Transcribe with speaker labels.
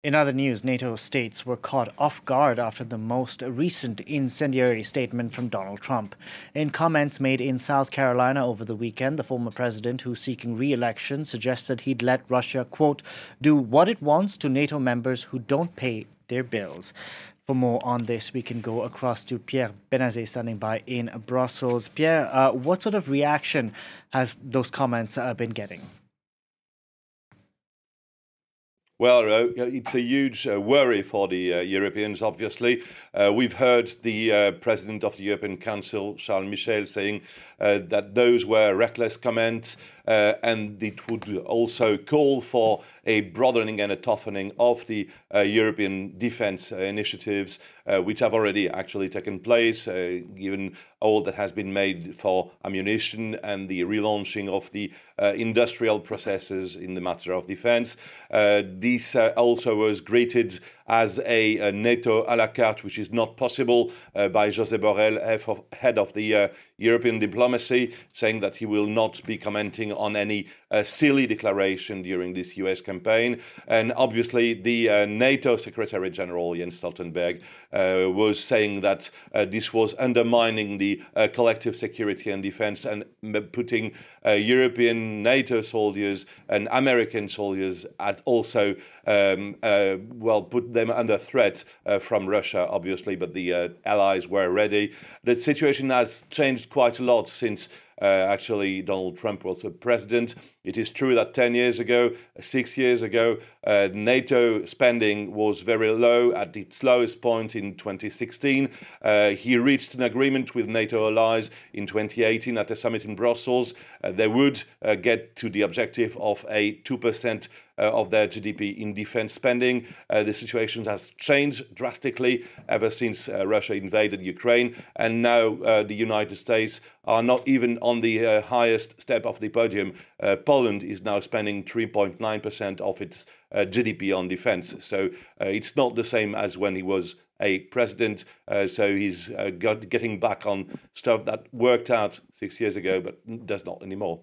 Speaker 1: In other news, NATO states were caught off guard after the most recent incendiary statement from Donald Trump. In comments made in South Carolina over the weekend, the former president, who's seeking re-election, suggested he'd let Russia, quote, do what it wants to NATO members who don't pay their bills. For more on this, we can go across to Pierre Benazet standing by in Brussels. Pierre, what sort of reaction has those comments been getting?
Speaker 2: Well, it's a huge worry for the Europeans, obviously. We've heard the President of the European Council, Charles Michel, saying that those were reckless comments and it would also call for a broadening and a toughening of the European defence initiatives, which have already actually taken place, given all that has been made for ammunition and the relaunching of the industrial processes in the matter of defence. This also was greeted as a NATO à la carte, which is not possible, by Josep Borrell, head of the European diplomacy, saying that he will not be commenting on any silly declaration during this US campaign. And obviously the NATO Secretary General Jens Stoltenberg was saying that this was undermining the collective security and defense and putting European NATO soldiers and American soldiers at also put them under threat from Russia, obviously, but the allies were ready. The situation has changed quite a lot since actually Donald Trump was the president. It is true that 10 years ago, 6 years ago, NATO spending was very low, at its lowest point in 2016. He reached an agreement with NATO allies in 2018 at a summit in Brussels. They would get to the objective of a 2% of their GDP in defense spending. The situation has changed drastically ever since Russia invaded Ukraine, and now the United States are not even on the highest step of the podium. Poland is now spending 3.9% of its GDP on defense. So it's not the same as when he was a president. So he's getting back on stuff that worked out 6 years ago, but does not anymore.